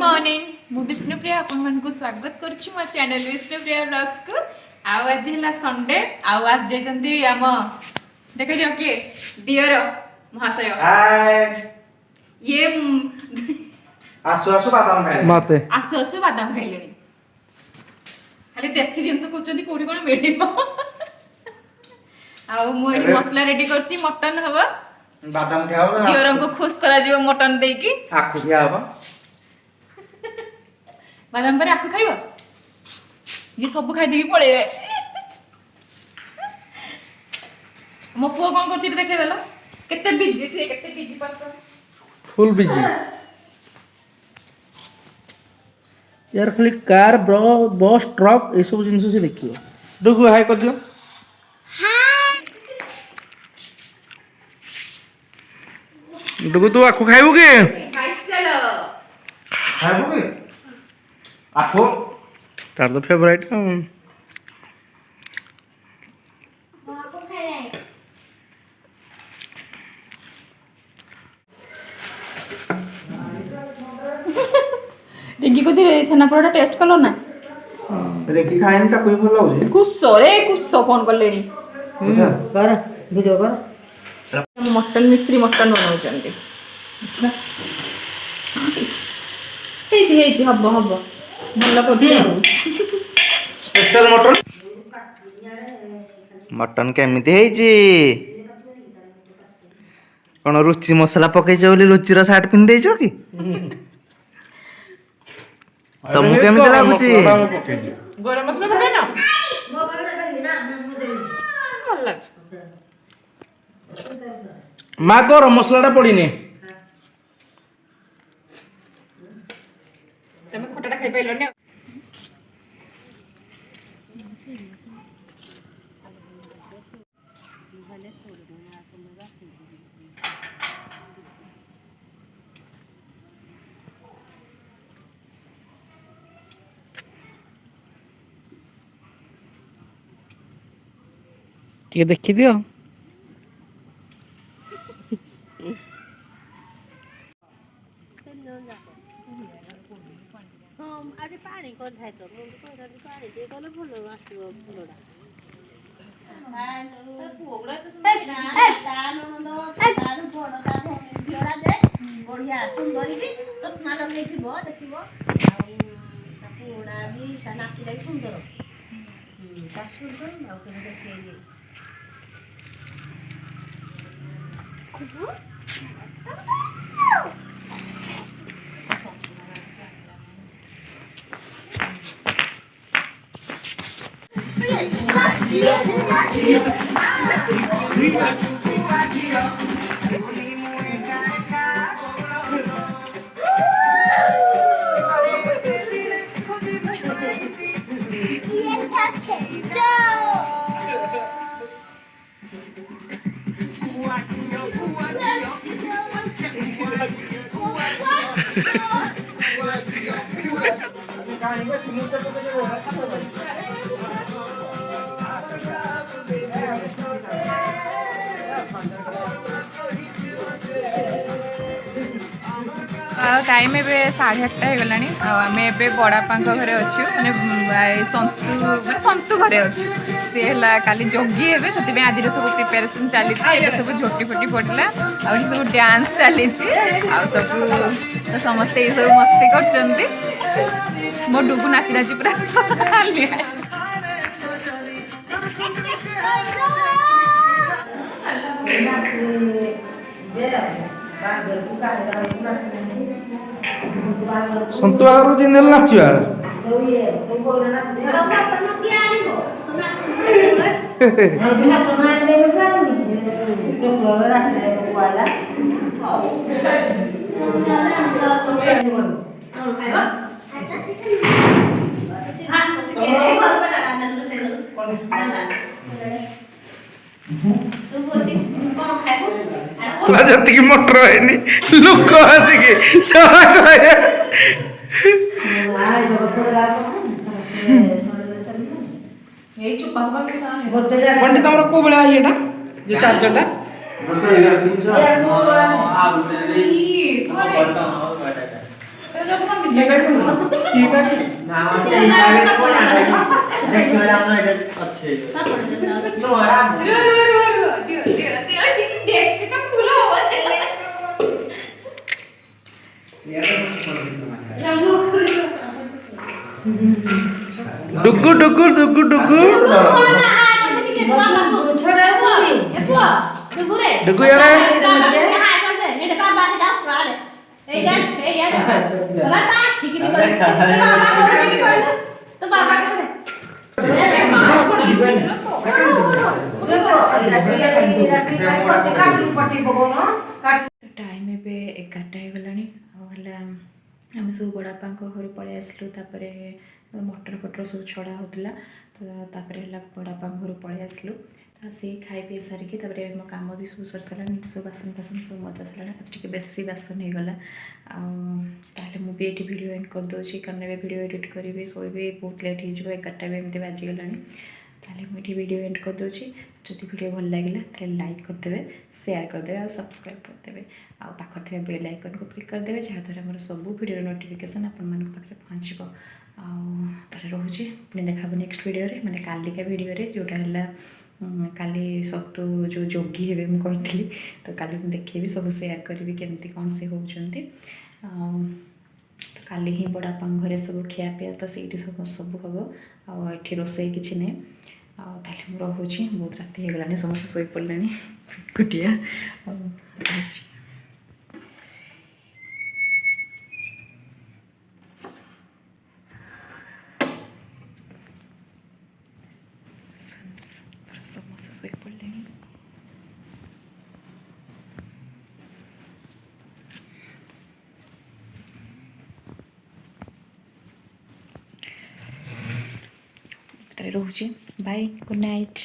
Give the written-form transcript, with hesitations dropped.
Morning मु विष्णुप्रिया अपन को स्वागत करुच्ची मो चैनल विष्णुप्रिया ब्लॉग्स को आज है संडे आज जाइछंती आम देख जाओ किए दियर महाशय ये आसु आसु बादाम खाइले मते आसु आसु बादाम खाइले खाली देसी जिनस कोचंती कोठी कोन मिलिबो आ मु एडी मसला रेडी करची मटन हबो बादाम खाओ ना दियर को खुश करा जिवो मटन देकी आखु खिया हबो बादाम पर आखु खाइबो ये सब खाइ देकी पळेबे मो पुओ कोन करची देखे देलो केते बिजी पर्सन फुल बिजी यार खाली कार बस ट्रक ए सब जिनिस से देखियो डुगु हाय कर दियो डुगु तू आखु खाइबु के खाइ चलो खाइबो के आखु तार तो फेवरेट रिंकी को छेना पोड़ा टेस्ट कलो ना रेकी खाइन ता कोई भलो होजे कुस्सो फोन कर लेनी कर वीडियो कर मटन मिस्त्री मटन बनाउछंती हेजी हब्बो भलो कर स्पेशल मटन मटन केमिति हेजी कोन रुचि मसाला पकैछ बोली रुचिर शर्ट पिन देइछो की तमु केमिति लागुची गरम मसला पकाय ना भल लाग मा गरम मसलाटा पड़िने तमे खटाटा खाइ पाइलो ने ଟିକେ ଦେଖି ଦିଅ ଆରେ ପାଣି କରିଥାଏ ତ ମୁଁ କହିଥାନ୍ତି ପାଣି ଟିକେ କଲେ ଭଲ ଆସିବ ଫୁଲଟା ବଢିଆ ସୁନ୍ଦର ଚଷମା ଲଗେଇଥିବ ଦେଖିବ ଆଉ ତା ପୁଅଟା ବି ତା ନାତିଟା ବି ସୁନ୍ଦର ତା ସୁନ୍ଦର ଆଉ କେବେ ଦେଖେଇଲି टाइम एबे 8:30 हो गलानी आम ए बड़ापा घरे अच्छु माने संतु घरे अच्छु सी है काली जगी हे से आज सब प्रिपेरेसन चली सब झोटी फोटी पड़ला आ सब डांस चली सब समस्ते ये सब मस्ती कर मो डुगु नाची नाची पूरा संतु आगरू जिंदल नाचिबा तुला जति की मोटर हैनी लुक आती की सवा कहे यही चुप बाबा के सामने पंडित तमरो को बळे आइएटा जो चार्जर टा ये डुगु डुगु डुगु डुगु डुगु यारे टाइम एबे 11टा ହେଇଗଲାଣି ଆଉ ହେଲା ଆମେ ସବୁ ବଡ଼ବାପାଙ୍କ ଘରୁ ପଳେଇ ଆସିଲୁ ତାପରେ ମଟର ଫଟର ସବୁ ଛଡ଼ା ହେଉଥିଲା ତ ତାପରେ ହେଲା ବଡ଼ବାପାଙ୍କ ଘରୁ ପଳେଇ ଆସିଲୁ ତ ସେ ଖାଇ ପିଇ ସାରିକି ତାପରେ ମୋ କାମ ବି ସବୁ ସରିସାରିଲାଣି ସବୁ ବାସନ ଫାସନ ସବୁ ମଜା ସାରିଲାଣି ଆଜି ଟିକେ ବେଶୀ ବାସନ ହେଇଗଲା ଆଉ ତାହେଲେ ମୁଁ ବି ଏଠି ଭିଡ଼ିଓ ଏଣ୍ଡ କରିଦେଉଛି କାରଣ ଏବେ ଭିଡ଼ିଓ ଏଡ଼ିଟ୍ କରିବି ଶୋଇବି ବହୁତ ଲେଟ୍ ହେଇଯିବ 11ଟା ବି ଏମିତି ବାଜିଗଲାଣି ତାହେଲେ ମୁଁ ଏଠି ଭିଡ଼ିଓ ଏଣ୍ଡ କରିଦେଉଛି ଯଦି ଭିଡ଼ିଓ ଭଲ ଲାଗିଲା ତାହେଲେ ଲାଇକ୍ କରିଦେବେ ସେୟାର କରିଦେବେ ଆଉ ସବସ୍କ୍ରାଇବ୍ କରିଦେବେ ଆଉ ପାଖରେ ଥିବା ବେଲ୍ ଆଇକନ୍କୁ କ୍ଲିକ୍ କରିଦେବେ ଯାହାଦ୍ୱାରା ଆମର ସବୁ ଭିଡ଼ିଓର ନୋଟିଫିକେସନ୍ ଆପଣମାନଙ୍କ ପାଖରେ ପହଞ୍ଚିବ ଆଉ ତାହେଲେ ରହୁଛି ପୁଣି ଦେଖା ହେବ ନେକ୍ସଟ ଭିଡ଼ିଓରେ ମାନେ କାଲିକା ଭିଡ଼ିଓରେ ଯେଉଁଟା ହେଲା କାଲି ସତୁ ଯେଉଁ ଯୋଗୀ ହେବେ ମୁଁ କହିଥିଲି ତ କାଲି ମୁଁ ଦେଖେଇବି ସବୁ ସେୟାର କରିବି କେମିତି କ'ଣ ସେ ହେଉଛନ୍ତି ଆଉ ତ କାଲି ହିଁ ବଡ଼ବାପାଙ୍କ ଘରେ ସବୁ ଖିଆପିଆ ତ ସେଇଠି ସବୁ ହେବ ଆଉ ଏଠି ରୋଷେଇ କିଛି ନାହିଁ ଆଉ ତାହେଲେ ମୁଁ ରହୁଛି ବହୁତ ରାତି ହେଇଗଲାଣି ସମସ୍ତେ ଶୋଇପଡ଼ିଲେଣି ଏକୁଟିଆ ଆଉ ରହୁଛି ସମସ୍ତେ ଶୋଇପଡ଼ିଲେଣି ରହୁଛି ବାଇ ଗୁଡ୍ ନାଇଟ୍।